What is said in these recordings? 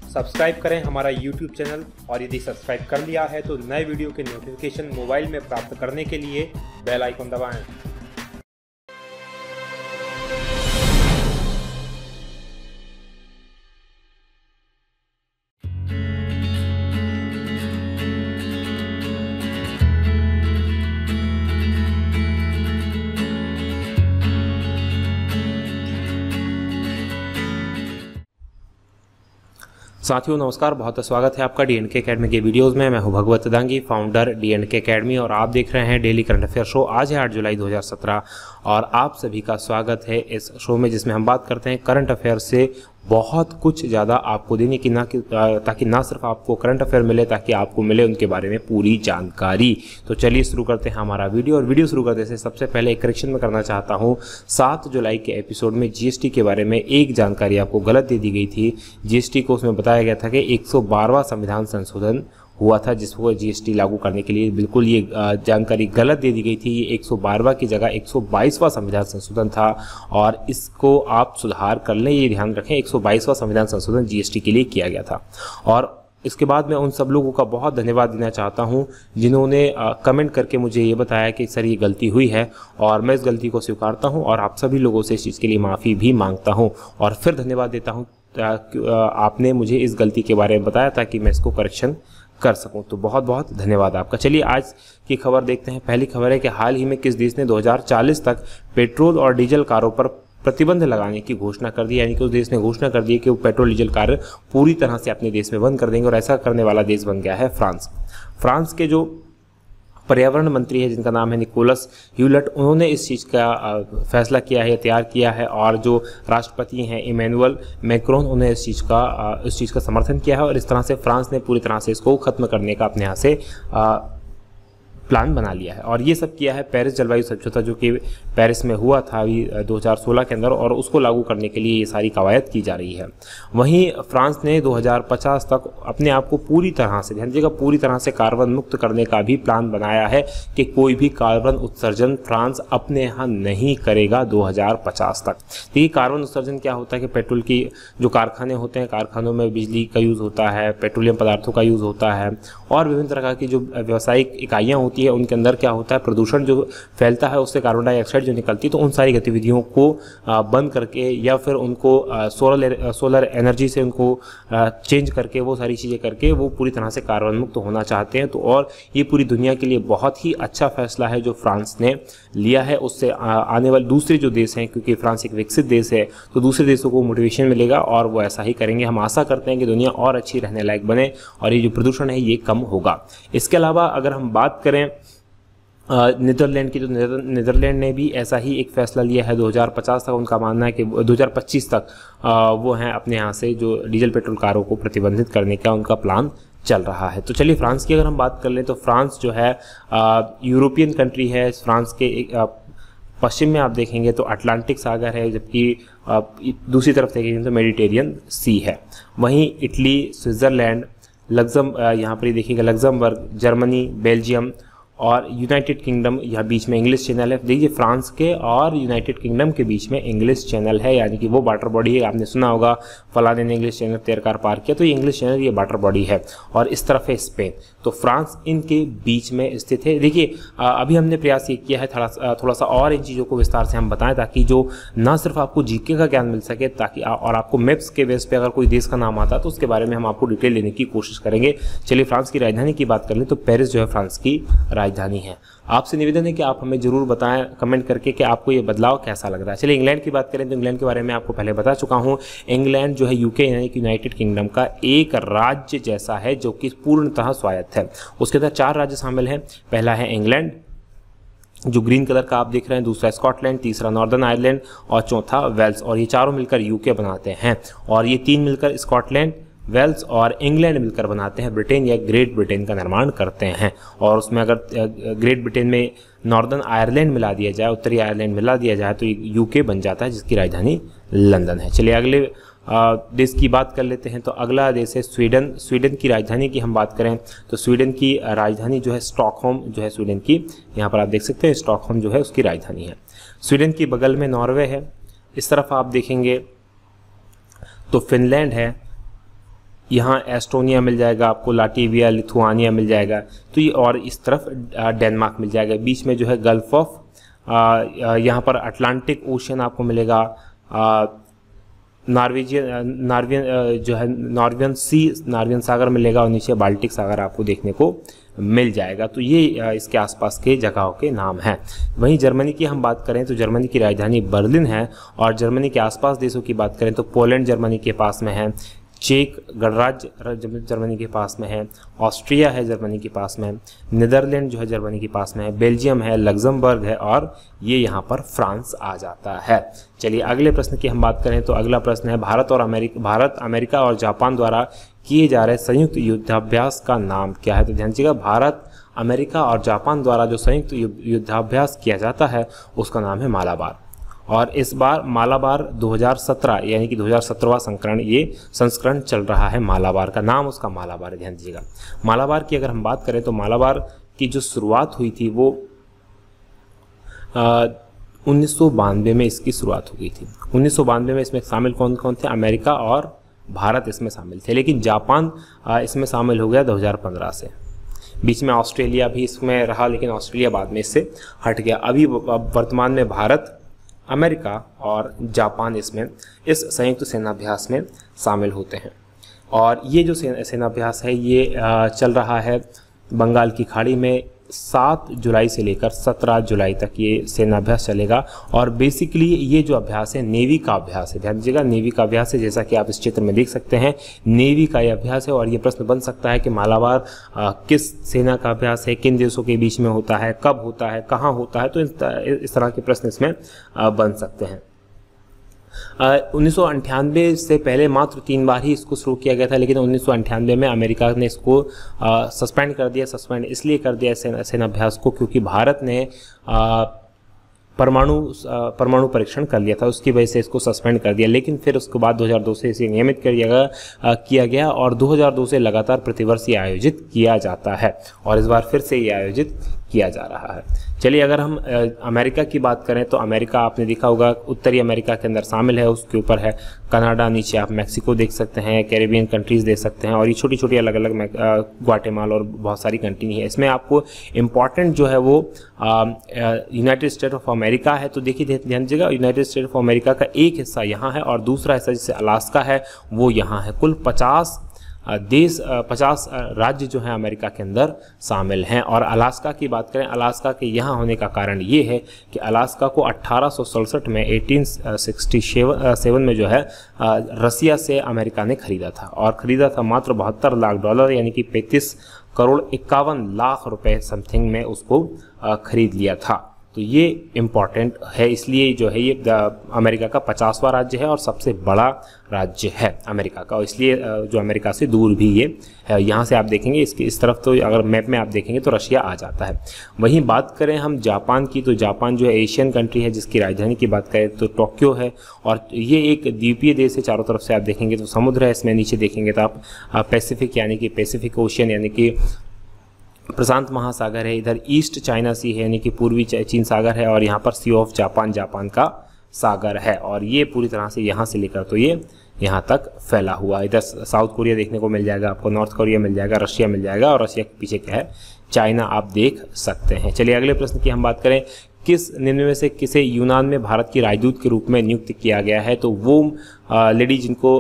Subscribe करें हमारा YouTube channel और यदि सब्सक्राइब कर लिया है तो नए वीडियो के नोटिफिकेशन मोबाइल में प्राप्त करने के लिए बेल आइकन दबाएं। साथियों नमस्कार, बहुत स्वागत है आपका DNK अकेडमी के वीडियोस में। मैं हूं भगवत दांगी, फाउंडर DNK अकेडमी, और आप देख रहे हैं डेली करंट अफेयर शो। आज है 8 जुलाई 2017 और आप सभी का स्वागत है इस शो में, जिसमें हम बात करते हैं करंट अफेयर से बहुत कुछ ज़्यादा आपको देने की ताकि ना सिर्फ आपको करंट अफेयर मिले, ताकि आपको मिले उनके बारे में पूरी जानकारी। तो चलिए शुरू करते हैं हमारा वीडियो। और वीडियो शुरू करने से सबसे पहले एक करेक्शन में करना चाहता हूं। 7 जुलाई के एपिसोड में GST के बारे में एक जानकारी आपको गलत दे दी गई थी। GST को उसमें बताया गया था कि 112वां संविधान संशोधन हुआ था, जिसको GST लागू करने के लिए बिल्कुल ये जानकारी गलत दे दी गई थी। ये 112वां की जगह 122वां संविधान संशोधन था और इसको आप सुधार कर लें, ये ध्यान रखें। 122वां संविधान संशोधन GST के लिए किया गया था। और इसके बाद मैं उन सब लोगों का बहुत धन्यवाद देना चाहता हूं जिन्होंने कमेंट करके मुझे ये बताया कि सर ये गलती हुई है, और मैं इस गलती को स्वीकारता हूं और आप सभी लोगों से इस चीज़ के लिए माफ़ी भी मांगता हूं। और फिर धन्यवाद देता हूं आपने मुझे इस गलती के बारे में बताया ताकि मैं इसको करेक्शन कर सकूं। तो बहुत बहुत धन्यवाद आपका। चलिए आज की खबर देखते हैं। पहली खबर है कि हाल ही में किस देश ने 2040 तक पेट्रोल और डीजल कारों पर प्रतिबंध लगाने की घोषणा कर दी। यानी कि उस देश ने घोषणा कर दी है कि वो पेट्रोल डीजल कार पूरी तरह से अपने देश में बंद कर देंगे, और ऐसा करने वाला देश बन गया है फ्रांस। फ्रांस के जो पर्यावरण मंत्री है, जिनका नाम है निकोलस ह्यूलट, उन्होंने इस चीज़ का फैसला किया है, तैयार किया है। और जो राष्ट्रपति हैं इमैनुअल मैक्रोन, उन्होंने इस चीज़ का समर्थन किया है। और इस तरह से फ्रांस ने पूरी तरह से इसको खत्म करने का अपने यहाँ से प्लान बना लिया है। और ये सब किया है पेरिस जलवायु समझौता, जो कि पेरिस में हुआ था अभी 2016 के अंदर, और उसको लागू करने के लिए ये सारी कवायद की जा रही है। वहीं फ्रांस ने 2050 तक अपने आप को पूरी तरह से, ध्यान दीजिएगा, पूरी तरह से कार्बन मुक्त करने का भी प्लान बनाया है कि कोई भी कार्बन उत्सर्जन फ्रांस अपने यहाँ नहीं करेगा 2050 तक। देखिए कार्बन उत्सर्जन क्या होता है कि पेट्रोल की जो कारखाने होते हैं, कारखानों में बिजली का यूज़ होता है, पेट्रोलियम पदार्थों का यूज़ होता है, और विभिन्न प्रकार की जो व्यावसायिक इकाइयाँ होती है उनके अंदर क्या होता है, प्रदूषण जो फैलता है, उससे कार्बन डाइऑक्साइड जो निकलती है। तो उन सारी गतिविधियों को बंद करके या फिर उनको सोलर एनर्जी से उनको चेंज करके, वो सारी चीज़ें करके वो पूरी तरह से कार्बन मुक्त होना चाहते हैं। तो और ये पूरी दुनिया के लिए बहुत ही अच्छा फैसला है जो फ्रांस ने लिया है। उससे आने वाले दूसरे जो देश हैं, क्योंकि फ्रांस एक विकसित देश है, तो दूसरे देशों को मोटिवेशन मिलेगा और वो ऐसा ही करेंगे। हम आशा करते हैं कि दुनिया और अच्छी रहने लायक बने और ये जो प्रदूषण है ये कम होगा। इसके अलावा अगर हम बात करें नीदरलैंड की, तो नीदरलैंड ने भी ऐसा ही एक फैसला लिया है। 2050 तक उनका मानना है कि 2025 तक वो हैं अपने यहाँ से जो डीजल पेट्रोल कारों को प्रतिबंधित करने का उनका प्लान चल रहा है। तो चलिए फ्रांस की अगर हम बात कर लें तो फ्रांस जो है यूरोपियन कंट्री है। फ्रांस के पश्चिम में आप देखेंगे तो अटलांटिक सागर है, जबकि दूसरी तरफ देखेंगे तो मेडिटेरियन सी है। वहीं इटली, स्विट्ज़रलैंड, यहाँ पर देखिएगा लग्जमबर्ग, जर्मनी, बेल्जियम और यूनाइटेड किंगडम, यहाँ बीच में इंग्लिश चैनल है। देखिए फ्रांस के और यूनाइटेड किंगडम के बीच में इंग्लिश चैनल है, यानी कि वो वाटर बॉडी है। आपने सुना होगा फलाने ने इंग्लिश चैनल तैरकर पार किया, तो ये इंग्लिश चैनल, ये वाटर बॉडी है। और इस तरफ है स्पेन। तो फ्रांस इनके बीच में स्थित है। देखिए अभी हमने प्रयास ये किया है थोड़ा सा और इन चीज़ों को विस्तार से हम बताएं, ताकि जो ना सिर्फ आपको जीके का ज्ञान मिल सके, ताकि और आपको मैप्स के बेस पे अगर कोई देश का नाम आता है तो उसके बारे में हम आपको डिटेल लेने की कोशिश करेंगे। चलिए फ्रांस की राजधानी की बात कर लें तो पेरिस जो है फ्रांस की राजधानी है। आपसे निवेदन है कि आप हमें जरूर बताएं कमेंट करके कि आपको ये बदलाव कैसा लग रहा है। चलिए इंग्लैंड की बात करें तो इंग्लैंड के बारे में आपको पहले बता चुका हूं। इंग्लैंड जो है यूके यानी कि यूनाइटेड किंगडम का एक राज्य जैसा है, जो कि पूर्णतः स्वायत्त है। उसके अंदर 4 राज्य शामिल हैं। पहला है इंग्लैंड, जो ग्रीन कलर का आप देख रहे हैं, दूसरा स्कॉटलैंड, तीसरा नॉर्दर्न आयरलैंड और चौथा वेल्स। और ये चारों मिलकर यूके बनाते हैं, और ये 3 मिलकर स्कॉटलैंड, वेल्स और इंग्लैंड मिलकर बनाते हैं ब्रिटेन या ग्रेट ब्रिटेन का निर्माण करते हैं। और उसमें अगर ग्रेट ब्रिटेन में नॉर्दर्न आयरलैंड मिला दिया जाए, उत्तरी आयरलैंड मिला दिया जाए, तो यूके बन जाता है, जिसकी राजधानी लंदन है। चलिए अगले देश की बात कर लेते हैं। तो अगला देश है स्वीडन। स्वीडन की राजधानी की हम बात करें तो स्वीडन की राजधानी जो है स्टॉकहोम जो है स्वीडन की, यहाँ पर आप देख सकते हैं स्टॉकहोम जो है उसकी राजधानी है। स्वीडन की बगल में नॉर्वे है। इस तरफ आप देखेंगे तो फिनलैंड है। यहाँ एस्टोनिया मिल जाएगा आपको, लाटविया, लिथुआनिया मिल जाएगा, तो ये, और इस तरफ डेनमार्क मिल जाएगा। बीच में जो है गल्फ ऑफ, यहाँ पर अटलांटिक ओशन आपको मिलेगा, नॉर्वेजियन जो है नॉर्वेजियन सी, नॉर्वेजियन सागर मिलेगा, और नीचे बाल्टिक सागर आपको देखने को मिल जाएगा। तो ये इसके आसपास के जगहों के नाम हैं। वहीं जर्मनी की हम बात करें तो जर्मनी की राजधानी बर्लिन है, और जर्मनी के आसपास देशों की बात करें तो पोलैंड जर्मनी के पास में है, चेक गणराज्य जर्मनी के पास में है, ऑस्ट्रिया है जर्मनी के पास में, नीदरलैंड जो है जर्मनी के पास में है, बेल्जियम है, लग्जमबर्ग है, और ये यहाँ पर फ्रांस आ जाता है। चलिए अगले प्रश्न की हम बात करें तो अगला प्रश्न है भारत, अमेरिका और जापान द्वारा किए जा रहे संयुक्त युद्धाभ्यास का नाम क्या है? तो ध्यान दीजिएगा, भारत, अमेरिका और जापान द्वारा जो संयुक्त युद्धाभ्यास किया जाता है उसका नाम है मालाबार। और इस बार मालाबार 2017 यानी कि 2017वां संस्करण चल रहा है। मालाबार का नाम उसका मालाबार है, ध्यान दीजिएगा। मालाबार की अगर हम बात करें तो मालाबार की जो शुरुआत हुई थी वो 1992 में इसकी शुरुआत हो गई थी। 1992 में इसमें शामिल कौन कौन थे? अमेरिका और भारत इसमें शामिल थे, लेकिन जापान इसमें शामिल हो गया 2015 से। बीच में ऑस्ट्रेलिया भी इसमें रहा, लेकिन ऑस्ट्रेलिया बाद में इससे हट गया। अभी वर्तमान में भारत, अमेरिका और जापान इसमें इस संयुक्त सेनाभ्यास में शामिल होते हैं। और ये जो सेनाभ्यास है ये चल रहा है बंगाल की खाड़ी में। 7 जुलाई से लेकर 17 जुलाई तक ये सेनाभ्यास चलेगा। और बेसिकली ये जो अभ्यास है नेवी का अभ्यास है, ध्यान दीजिएगा, नेवी का अभ्यास है, जैसा कि आप इस चित्र में देख सकते हैं, नेवी का ये अभ्यास है। और ये प्रश्न बन सकता है कि मालाबार किस सेना का अभ्यास है, किन देशों के बीच में होता है, कब होता है, कहाँ होता है, तो इस तरह के प्रश्न इसमें बन सकते हैं। 1998 से पहले मात्र 3 बार ही इसको शुरू किया गया था, लेकिन 1998 में अमेरिका ने इसको सस्पेंड कर दिया। सस्पेंड इसलिए कर दिया सेनाभ्यास को क्योंकि भारत ने परमाणु परीक्षण कर लिया था, उसकी वजह से इसको सस्पेंड कर दिया। लेकिन फिर उसके बाद 2002 से इसे नियमित किया गया और 2002 से लगातार प्रतिवर्ष ये आयोजित किया जाता है, और इस बार फिर से ये आयोजित किया जा रहा है। चलिए अगर हम अमेरिका की बात करें तो अमेरिका आपने देखा होगा उत्तरी अमेरिका के अंदर शामिल है, उसके ऊपर है कनाडा, नीचे आप मैक्सिको देख सकते हैं, कैरेबियन कंट्रीज़ देख सकते हैं, और ये छोटी छोटी अलग अलग ग्वाटेमाला और बहुत सारी कंट्री है। इसमें आपको इम्पॉर्टेंट जो है वो यूनाइटेड स्टेट ऑफ अमेरिका है। तो देखिए ध्यान दीजिएगा, यूनाइटेड स्टेट ऑफ अमेरिका का एक हिस्सा यहाँ है और दूसरा हिस्सा जैसे अलास्का है वो यहाँ है। कुल 50 राज्य जो हैं अमेरिका के अंदर शामिल हैं। और अलास्का की बात करें, अलास्का के यहाँ होने का कारण ये है कि अलास्का को 1867 में 1867 में जो है रसिया से अमेरिका ने खरीदा था, और ख़रीदा था मात्र $72 लाख यानी कि 35 करोड़ 51 लाख रुपए समथिंग में उसको खरीद लिया था। तो ये इम्पॉर्टेंट है, इसलिए जो है ये अमेरिका का 50वां राज्य है और सबसे बड़ा राज्य है अमेरिका का, और इसलिए जो अमेरिका से दूर भी ये है। यहाँ से आप देखेंगे इसकी इस तरफ, तो अगर मैप में आप देखेंगे तो रशिया आ जाता है। वहीं बात करें हम जापान की, तो जापान जो है एशियन कंट्री है, जिसकी राजधानी की बात करें तो टोक्यो है, और ये एक द्वीपीय देश है। चारों तरफ से आप देखेंगे तो समुद्र है, इसमें नीचे देखेंगे तो आप पैसिफिक यानी कि पैसिफिक ओशियन यानी कि प्रशांत महासागर है, इधर ईस्ट चाइना सी है यानी कि पूर्वी चीन सागर है, और यहाँ पर सी ऑफ जापान, जापान का सागर है, और ये पूरी तरह से यहाँ से लेकर तो ये यहाँ तक फैला हुआ। इधर साउथ कोरिया देखने को मिल जाएगा आपको, नॉर्थ कोरिया मिल जाएगा, रशिया मिल जाएगा, और रशिया के पीछे क्या है, चाइना आप देख सकते हैं। चलिए अगले प्रश्न की हम बात करें, किस निम्न में से किसे यूनान में भारत की राजदूत के रूप में नियुक्त किया गया है? तो वो लेडी जिनको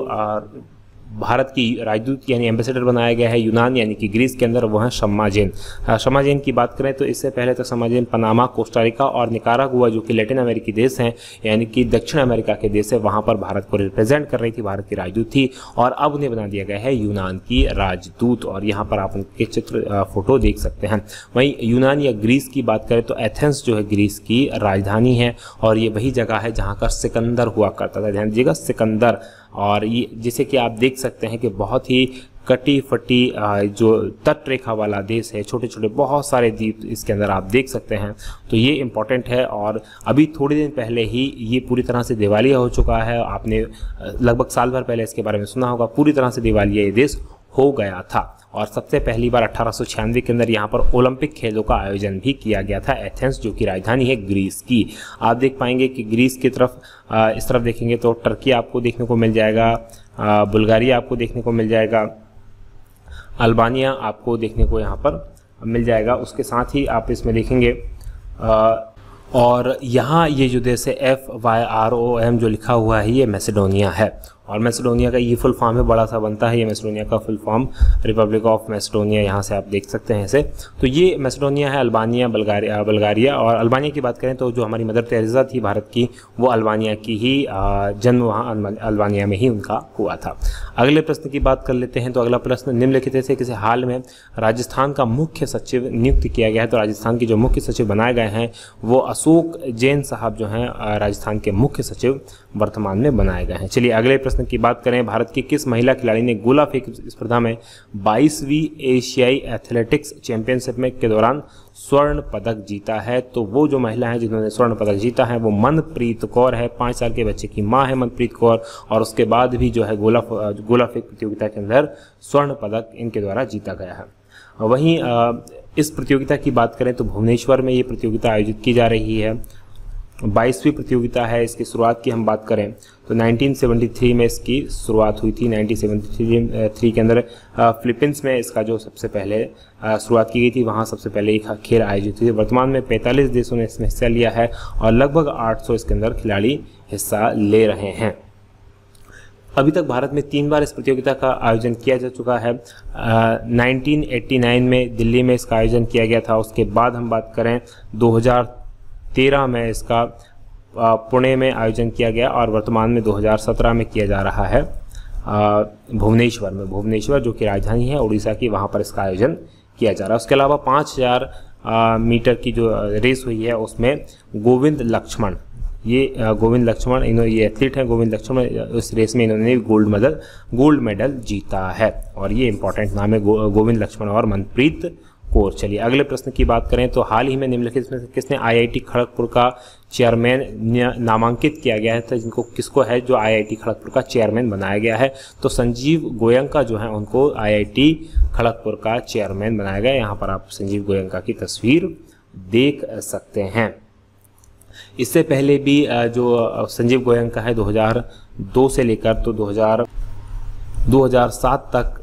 भारत की राजदूत यानी एम्बेसडर बनाया गया है यूनान यानी कि ग्रीस के अंदर, वो है शम्मा जेन। शम्मा जेन की बात करें तो इससे पहले तो शम्मा जेन पनामा, कोस्टारिका और निकारागुआ जो कि लैटिन अमेरिकी देश हैं यानी कि दक्षिण अमेरिका के देश है, वहाँ पर भारत को रिप्रेजेंट कर रही थी, भारत की राजदूत थी, और अब उन्हें बना दिया गया है यूनान की राजदूत, और यहाँ पर आप उनके चित्र फोटो देख सकते हैं। वहीं यूनान या ग्रीस की बात करें तो एथेंस जो है ग्रीस की राजधानी है, और ये वही जगह है जहाँ का सिकंदर हुआ करता था, ध्यान दीजिएगा सिकंदर। और ये जैसे कि आप देख सकते हैं कि बहुत ही कटी फटी जो तट रेखा वाला देश है, छोटे छोटे बहुत सारे द्वीप इसके अंदर आप देख सकते हैं, तो ये इम्पॉर्टेंट है। और अभी थोड़े दिन पहले ही ये पूरी तरह से दिवालिया हो चुका है, आपने लगभग साल भर पहले इसके बारे में सुना होगा, पूरी तरह से दिवालिया ये देश हो गया था। और सबसे पहली बार 1896 के अंदर यहाँ पर ओलंपिक खेलों का आयोजन भी किया गया था एथेंस, जो कि राजधानी है ग्रीस की। आप देख पाएंगे कि ग्रीस की तरफ इस तरफ देखेंगे तो टर्की आपको देखने को मिल जाएगा, बुल्गारिया आपको देखने को मिल जाएगा, अल्बानिया आपको देखने को यहाँ पर मिल जाएगा। उसके साथ ही आप इसमें देखेंगे और यहाँ ये जो देश है FYROM जो लिखा हुआ है ये मैसेडोनिया है, और मैसेडोनिया का ये फुल फॉर्म है, बड़ा सा बनता है ये मैसेडोनिया का full form, Republic of Macedonia, यहाँ से आप देख सकते हैं ऐसे। तो ये मैसेडोनिया है, अल्बानिया, बुल्गारिया। और अल्बानिया की बात करें तो जो हमारी मदर टेरेसा थी भारत की, वो अल्बानिया की ही जन्म वहाँ अल्बानिया में ही उनका हुआ था। अगले प्रश्न की बात कर लेते हैं। तो अगला प्रश्न, निम्नलिखित से किसी हाल में राजस्थान का मुख्य सचिव नियुक्त किया गया है। तो राजस्थान के जो मुख्य सचिव बनाए गए हैं वो अशोक जैन साहब जो हैं राजस्थान के मुख्य सचिव वर्तमान में बनाए गए हैं। चलिए अगले प्रश्न की बात करें। भारत की किस महिला खिलाड़ी ने गोला फेंक स्पर्धा में 22वीं एशियाई एथलेटिक्स चैंपियनशिप में के दौरान स्वर्ण पदक जीता है? तो वो जो महिला है जिन्होंने स्वर्ण पदक जीता है वो मनप्रीत कौर है। 5 साल के बच्चे की मां है मनप्रीत कौर, और उसके बाद भी जो है गोला फेंक प्रतियोगिता के अंदर स्वर्ण पदक इनके द्वारा जीता गया है। वहीं इस प्रतियोगिता की बात करें तो भुवनेश्वर में ये प्रतियोगिता आयोजित की जा रही है। 22वीं प्रतियोगिता है। इसकी शुरुआत की हम बात करें तो 1973 में इसकी शुरुआत हुई थी। 1973 के अंदर फिलीपींस में इसका जो सबसे पहले शुरुआत की गई थी, वहाँ सबसे पहले एक खेल आयोजित हुई। वर्तमान में 45 देशों ने इसमें हिस्सा लिया है और लगभग 800 इसके अंदर खिलाड़ी हिस्सा ले रहे हैं। अभी तक भारत में 3 बार इस प्रतियोगिता का आयोजन किया जा चुका है। 1989 में दिल्ली में इसका आयोजन किया गया था। उसके बाद हम बात करें 2013 में इसका पुणे में आयोजन किया गया, और वर्तमान में 2017 में किया जा रहा है भुवनेश्वर में। भुवनेश्वर जो कि राजधानी है उड़ीसा की, वहाँ पर इसका आयोजन किया जा रहा है। उसके अलावा 5000 मीटर की जो रेस हुई है उसमें गोविंद लक्ष्मण ये एथलीट हैं। गोविंद लक्ष्मण इस रेस में इन्होंने गोल्ड मेडल जीता है, और ये इंपॉर्टेंट नाम है गोविंद लक्ष्मण और मनप्रीत कौर। चलिए अगले प्रश्न की बात करें तो हाल ही में निम्नलिखित में से किसने IIT खड़गपुर का चेयरमैन नामांकित किया गया है? तो किसको है जो IIT खड़गपुर का चेयरमैन बनाया गया है? तो संजीव गोयंका जो है उनको IIT खड़गपुर का चेयरमैन बनाया गया है। यहाँ पर आप संजीव गोयंका की तस्वीर देख सकते हैं। इससे पहले भी जो संजीव गोयंका है 2002 से लेकर तो 2007 तक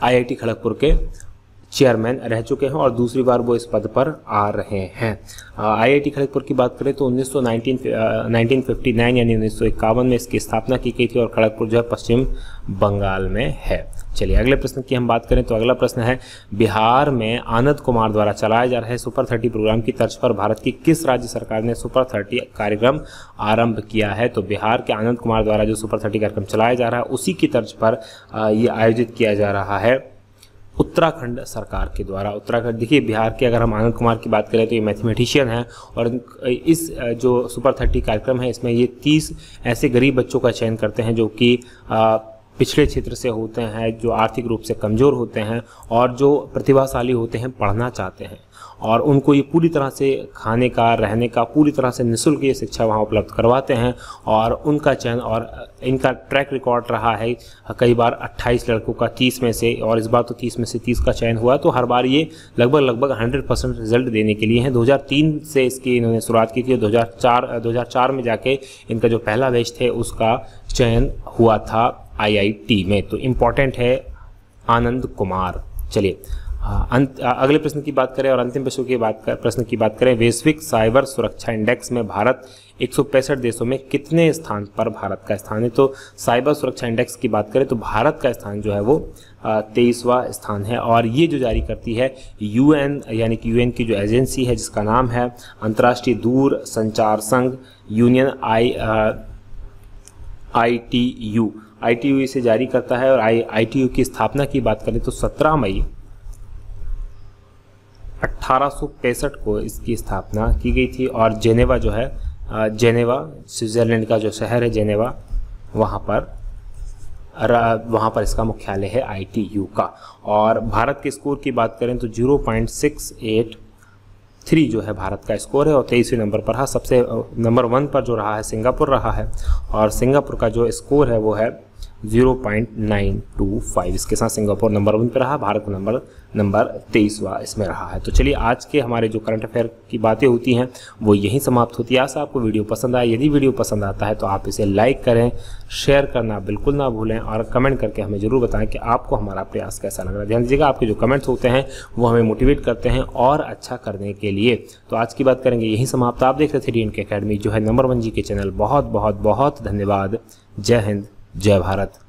IIT खड़गपुर के चेयरमैन रह चुके हैं, और दूसरी बार वो इस पद पर आ रहे हैं। IIT खड़गपुर की बात करें तो 1959 यानी 1951 में इसकी स्थापना की गई थी, और खड़गपुर जो है पश्चिम बंगाल में है। चलिए अगले प्रश्न की हम बात करें तो अगला प्रश्न है, बिहार में आनंद कुमार द्वारा चलाया जा रहे सुपर 30 प्रोग्राम की तर्ज पर भारत की किस राज्य सरकार ने सुपर 30 कार्यक्रम आरंभ किया है? तो बिहार के आनंद कुमार द्वारा जो सुपर 30 कार्यक्रम चलाया जा रहा है उसी की तर्ज पर ये आयोजित किया जा रहा है उत्तराखंड सरकार के द्वारा। उत्तराखंड, देखिए बिहार के अगर हम आनंद कुमार की बात करें तो ये मैथमेटिशियन है, और इस जो सुपर 30 कार्यक्रम है इसमें ये 30 ऐसे गरीब बच्चों का चयन करते हैं जो कि पिछड़े क्षेत्र से होते हैं, जो आर्थिक रूप से कमज़ोर होते हैं और जो प्रतिभाशाली होते हैं, पढ़ना चाहते हैं, और उनको ये पूरी तरह से खाने का, रहने का पूरी तरह से निःशुल्क ये शिक्षा वहाँ उपलब्ध करवाते हैं। और उनका चयन, और इनका ट्रैक रिकॉर्ड रहा है कई बार 28 लड़कों का 30 में से, और इस बार तो 30 में से 30 का चयन हुआ। तो हर बार ये लगभग 100% रिजल्ट देने के लिए हैं। 2003 से इसकी इन्होंने शुरुआत की थी। 2004 में जाके इनका जो पहला बैच थे उसका चयन हुआ था IIT में। तो इम्पॉर्टेंट है आनंद कुमार। चलिए अगले प्रश्न की बात करें और अंतिम प्रश्न की बात करें। वैश्विक साइबर सुरक्षा इंडेक्स में भारत 165 देशों में कितने स्थान पर भारत का स्थान है? तो साइबर सुरक्षा इंडेक्स की बात करें तो भारत का स्थान जो है वो 23वां स्थान है, और ये जो जारी करती है UN, यानी कि UN की जो एजेंसी है जिसका नाम है अंतर्राष्ट्रीय दूर संचार संघ यूनियन ITU इसे जारी करता है। और ITU की स्थापना की बात करें तो 17 मई 1865 को इसकी स्थापना की गई थी, और जेनेवा जो है, जेनेवा स्विट्जरलैंड का जो शहर है जेनेवा, वहाँ पर इसका मुख्यालय है ITU का। और भारत के स्कोर की बात करें तो 0.683 जो है भारत का स्कोर है, और 23वें नंबर पर है। सबसे नंबर 1 पर जो रहा है सिंगापुर रहा है, और सिंगापुर का जो स्कोर है वो है 0.925। इसके साथ सिंगापुर नंबर 1 पे रहा, भारत नंबर 23वां इसमें रहा है। तो चलिए आज के हमारे जो करंट अफेयर की बातें होती हैं वो यहीं समाप्त होती है। आशा आपको वीडियो पसंद आए। यदि वीडियो पसंद आता है तो आप इसे लाइक करें, शेयर करना बिल्कुल ना भूलें और कमेंट करके हमें ज़रूर बताएं कि आपको हमारा प्रयास कैसा लग रहा है। ध्यान दीजिएगा, आपके जो कमेंट्स होते हैं वो हमें मोटिवेट करते हैं और अच्छा करने के लिए। तो आज की बात करेंगे यहीं समाप्त। आप देख रहे थे DNK अकेडमी, जो है नंबर 1 जी के चैनल। बहुत बहुत बहुत धन्यवाद। जय हिंद, जय भारत।